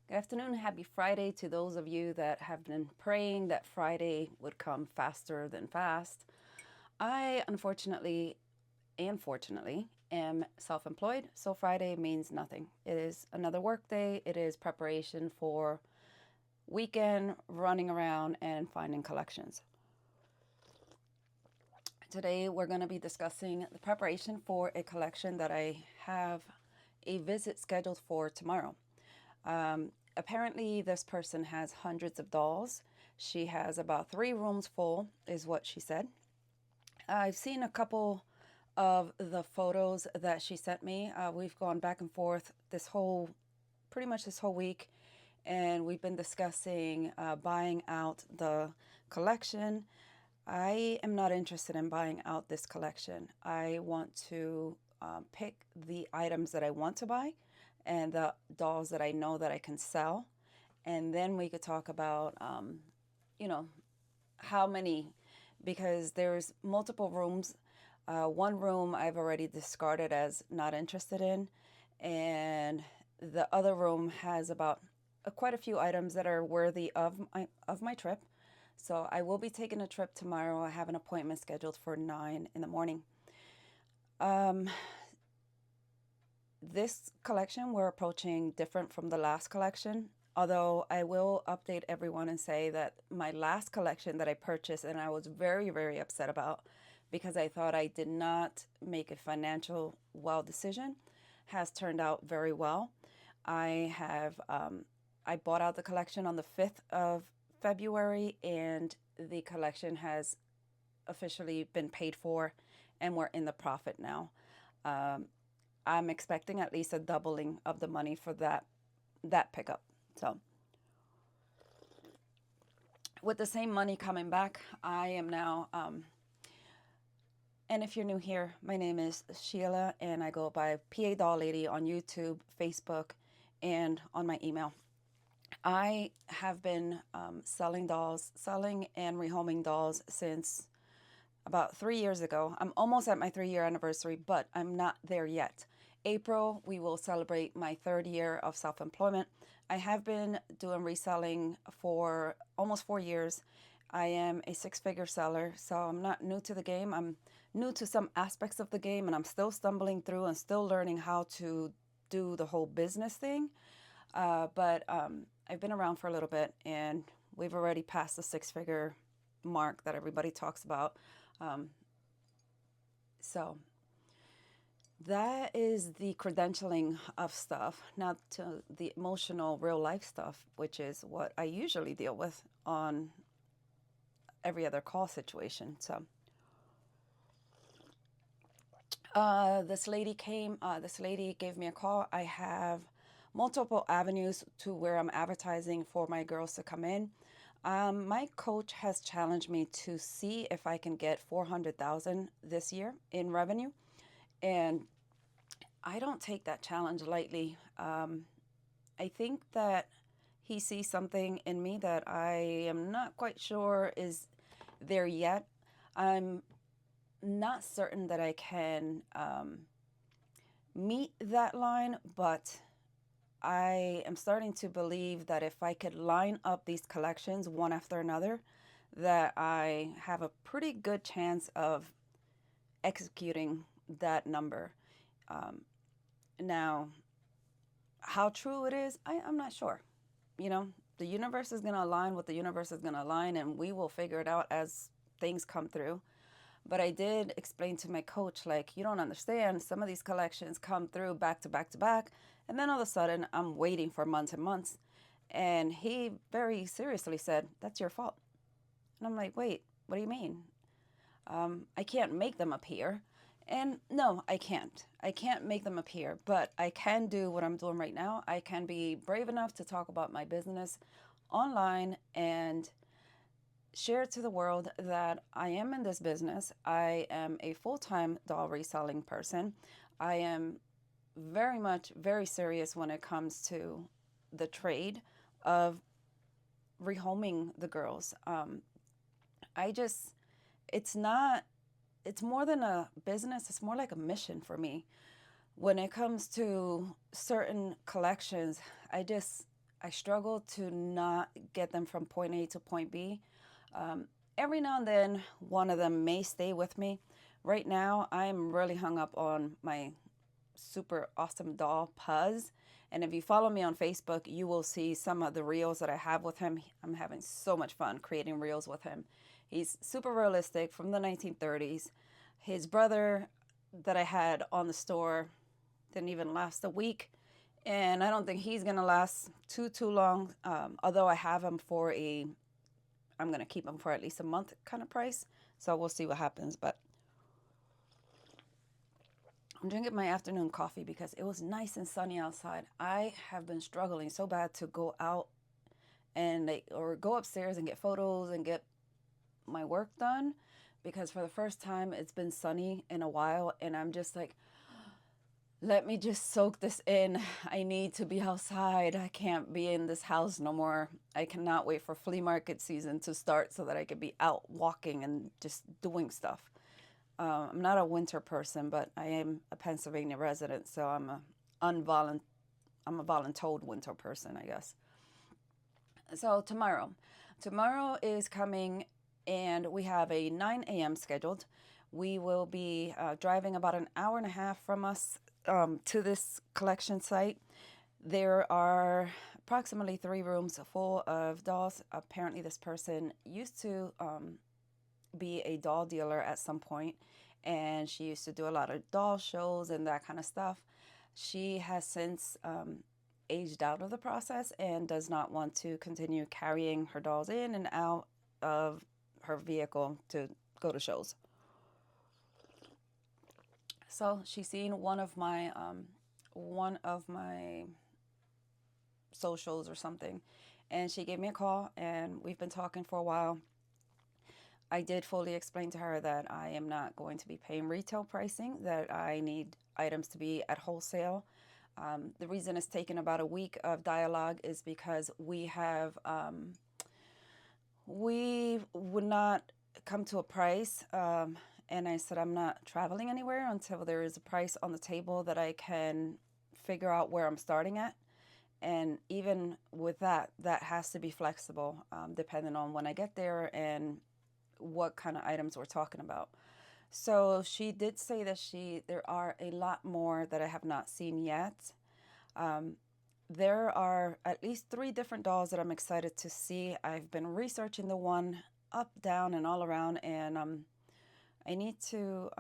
Good afternoon. Happy Friday to those of you that have been praying that Friday would come faster than fast. I unfortunately and fortunately am self employed, so Friday means nothing. It is another work day, it is preparation for weekend, running around and finding collections. Today we're going to be discussing the preparation for a collection that I have a visit scheduled for tomorrow. Apparently, this person has hundreds of dolls. She has about 3 rooms full, is what she said. I've seen a couple of the photos that she sent me. We've gone back and forth pretty much this whole week, and we've been discussing buying out the collection. I am not interested in buying out this collection. I want to pick the items that I want to buy and the dolls that I know that I can sell. And then we could talk about, you know, how many, because there's multiple rooms. One room I've already discarded as not interested in, and the other room has about quite a few items that are worthy of my trip. So I will be taking a trip tomorrow. I have an appointment scheduled for 9 in the morning. Um, this collection we're approaching different from the last collection. Although I will update everyone and say that my last collection that I purchased and I was very, very upset about because I thought I did not make a financial well decision has turned out very well. I bought out the collection on the 5th of February, and the collection has officially been paid for, and we're in the profit now. Um, I'm expecting at least a doubling of the money for that pickup. So, with the same money coming back, I am now. And if you're new here, my name is Sheila, and I go by PA Doll Lady on YouTube, Facebook, and on my email. I have been selling dolls, selling and rehoming dolls since about 3 years ago. I'm almost at my 3 year anniversary, but I'm not there yet. April, we will celebrate my 3rd year of self employment. I have been doing reselling for almost 4 years. I am a 6 figure seller, so I'm not new to the game. I'm new to some aspects of the game, and I'm still stumbling through and still learning how to do the whole business thing. But I've been around for a little bit, and we've already passed the 6 figure mark that everybody talks about. Um, so that is the credentialing of stuff. Now to the emotional, real life stuff, which is what I usually deal with on every other call situation. So this lady gave me a call. I have multiple avenues to where I'm advertising for my girls to come in. My coach has challenged me to see if I can get 400,000 this year in revenue, and I don't take that challenge lightly. I think that he sees something in me that I am not quite sure is there yet. I'm not certain that I can meet that line, but I am starting to believe that if I could line up these collections one after another, that I have a pretty good chance of executing that number. Um, Now, how true it is, I'm not sure. You know, the universe is going to align what the universe is going to align, and we will figure it out as things come through. But I did explain to my coach, like, you don't understand. Some of these collections come through back to back to back, and then all of a sudden, I'm waiting for months and months. And he very seriously said, that's your fault. And I'm like, wait, what do you mean? I can't make them appear. And no, I can't. I can't make them appear, but I can do what I'm doing right now. I can be brave enough to talk about my business online and share to the world that I am in this business. I am a full time doll reselling person. I am very much very serious when it comes to the trade of rehoming the girls. I just, it's not, it's more than a business, it's more like a mission for me. When it comes to certain collections, I just, I struggle to not get them from point A to point B. Um, every now and then, one of them may stay with me. Right now, I'm really hung up on my super awesome doll, Puzz. And if you follow me on Facebook, you will see some of the reels that I have with him. I'm having so much fun creating reels with him. He's super realistic from the 1930s. His brother that I had on the store didn't even last a week. And I don't think he's going to last too long. Although I have him for I'm going to keep him for at least a month kind of price. So we'll see what happens. But I'm drinking my afternoon coffee because it was nice and sunny outside. I have been struggling so bad to go out and or go upstairs and get photos and get my work done, because for the first time it's been sunny in a while, and I'm just like, let me just soak this in. I need to be outside. I can't be in this house no more. I cannot wait for flea market season to start so that I could be out walking and just doing stuff. I'm not a winter person, but I am a Pennsylvania resident, so I'm a voluntold winter person, I guess. So tomorrow is coming, and we have a 9 a.m. scheduled. We will be driving about an hour and a half from us to this collection site. There are approximately 3 rooms full of dolls. Apparently, this person used to be a doll dealer at some point, and she used to do a lot of doll shows and that kind of stuff. She has since aged out of the process and does not want to continue carrying her dolls in and out of her vehicle to go to shows. So she's seen one of my socials or something, and she gave me a call, and we've been talking for a while. I did fully explain to her that I am not going to be paying retail pricing, that I need items to be at wholesale. The reason it's taken about a week of dialogue is because we would not come to a price. And I said, I'm not traveling anywhere until there is a price on the table that I can figure out where I'm starting at. And even with that, that has to be flexible, depending on when I get there and what kind of items we're talking about. So she did say that there are a lot more that I have not seen yet. There are at least 3 different dolls that I'm excited to see. I've been researching the one up, down, and all around, and I need to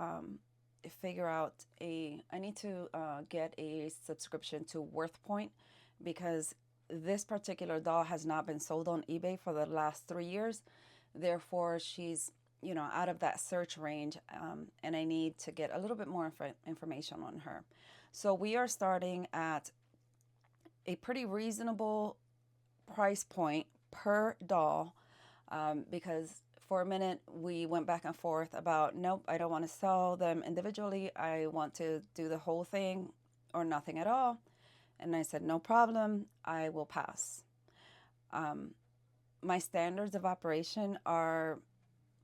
get a subscription to WorthPoint, because this particular doll has not been sold on eBay for the last 3 years. Therefore, she's out of that search range, and I need to get a little bit more information on her. So we are starting at a pretty reasonable price point per doll, because for a minute we went back and forth about, nope, I don't want to sell them individually. I want to do the whole thing or nothing at all. And I said, no problem, I will pass. My standards of operation are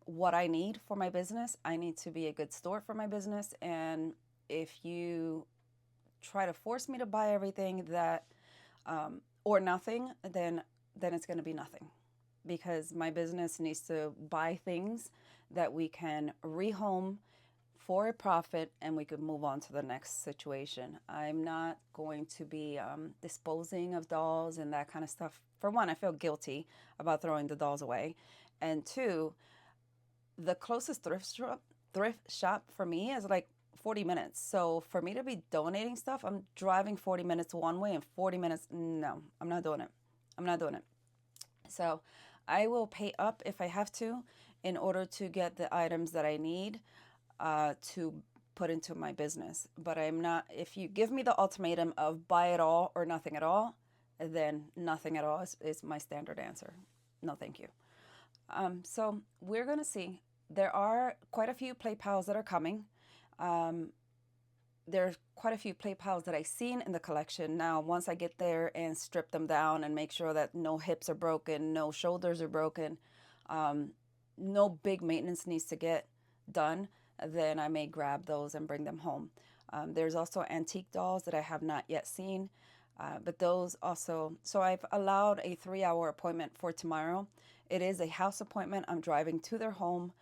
what I need for my business. I need to be a good store for my business. And if you try to force me to buy everything that, or nothing, then it's going to be nothing, because my business needs to buy things that we can rehome for a profit, and we could move on to the next situation. I'm not going to be disposing of dolls and that kind of stuff. For one, I feel guilty about throwing the dolls away. And two, the closest thrift shop for me is like 40 minutes. So for me to be donating stuff, I'm driving 40 minutes one way and 40 minutes. No, I'm not doing it. I'm not doing it. So I will pay up if I have to in order to get the items that I need to put into my business. But I'm not, if you give me the ultimatum of buy it all or nothing at all, then nothing at all is my standard answer. No, thank you. So we're going to see. There are quite a few play pals that are coming. There's quite a few play pals that I've seen in the collection. Now, once I get there and strip them down and make sure that no hips are broken, no shoulders are broken, no big maintenance needs to get done, then I may grab those and bring them home. There's also antique dolls that I have not yet seen. But those also, so I've allowed a 3 hour appointment for tomorrow. It is a house appointment. I'm driving to their home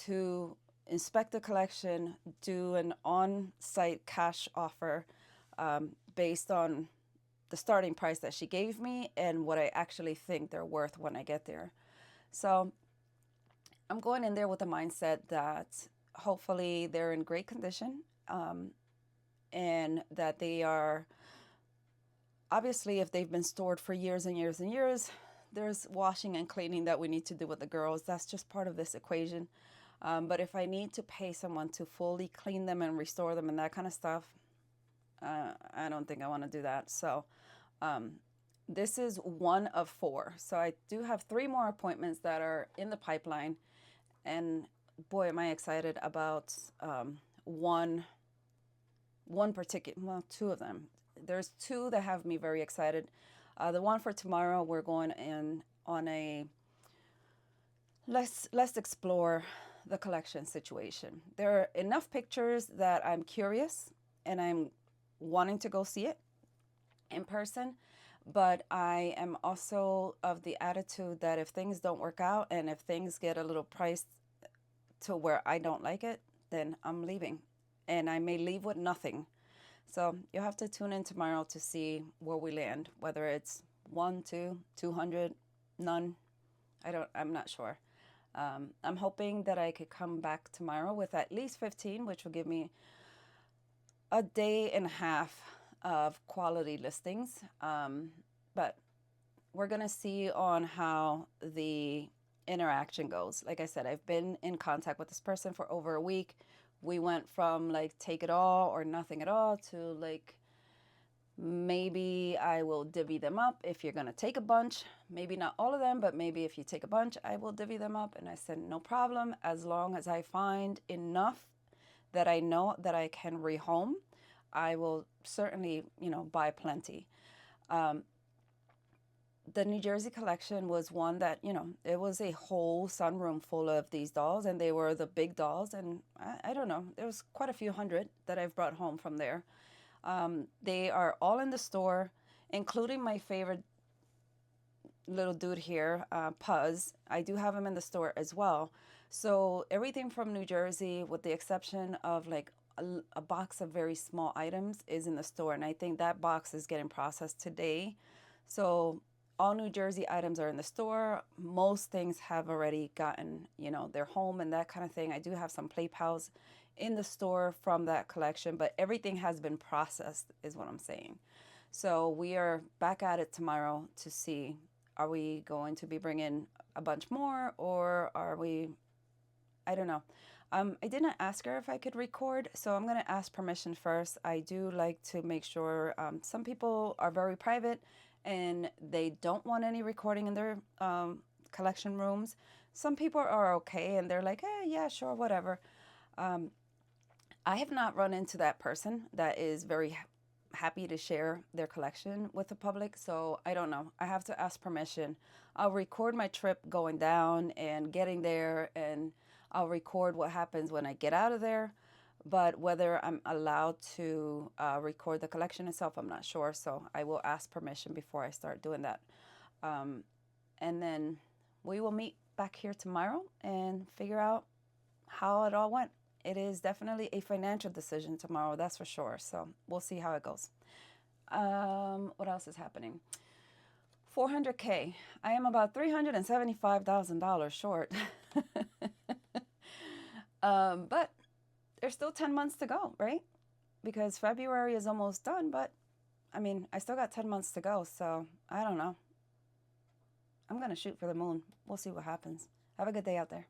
to inspect the collection, do an on site cash offer based on the starting price that she gave me and what I actually think they're worth when I get there. So I'm going in there with the mindset that hopefully they're in great condition, and that they are, obviously, if they've been stored for years and years and years, there's washing and cleaning that we need to do with the girls. That's just part of this equation. But if I need to pay someone to fully clean them and restore them and that kind of stuff, I don't think I want to do that. So um, this is one of four. So I do have three more appointments that are in the pipeline. And boy, am I excited about one particular, well, two of them. There's two that have me very excited. The one for tomorrow, we're going in on a let's explore the collection situation. There are enough pictures that I'm curious and I'm wanting to go see it in person, but I am also of the attitude that if things don't work out and if things get a little priced to where I don't like it, then I'm leaving. And I may leave with nothing. So you'll have to tune in tomorrow to see where we land, whether it's one, two, 200, none. I'm not sure. I'm hoping that I could come back tomorrow with at least 15, which will give me a day and a half of quality listings. But we're going to see on how the interaction goes. Like I said, I've been in contact with this person for over a week. We went from like take it all or nothing at all to like maybe I will divvy them up if you're going to take a bunch. Maybe not all of them, but maybe if you take a bunch, I will divvy them up. And I said, no problem, as long as I find enough that I know that I can rehome, I will certainly, buy plenty. The New Jersey collection was one that, it was a whole sunroom full of these dolls, and they were the big dolls. And I don't know, there was quite a few hundred that I've brought home from there. They are all in the store, including my favorite little dude here, Puzz. I do have him in the store as well. So everything from New Jersey, with the exception of like a box of very small items, is in the store. And I think that box is getting processed today. So all New Jersey items are in the store. Most things have already gotten, their home and that kind of thing. I do have some play pals in the store from that collection, but everything has been processed, is what I'm saying. So we are back at it tomorrow to see, are we going to be bringing a bunch more, or are we, I don't know. I didn't ask her if I could record, so I'm going to ask permission first. I do like to make sure, some people are very private and they don't want any recording in their collection rooms. Some people are okay and they're like, yeah, sure, whatever. I have not run into that person that is very happy to share their collection with the public, so I don't know. I have to ask permission. I'll record my trip going down and getting there, and I'll record what happens when I get out of there. But whether I'm allowed to record the collection itself, I'm not sure. So I will ask permission before I start doing that. And then we will meet back here tomorrow and figure out how it all went. It is definitely a financial decision tomorrow, that's for sure. So we'll see how it goes. What else is happening? 400K. I am about $375,000 short. But there's still 10 months to go, right? Because February is almost done, but I mean, I still got 10 months to go, so I don't know. I'm going to shoot for the moon. We'll see what happens. Have a good day out there.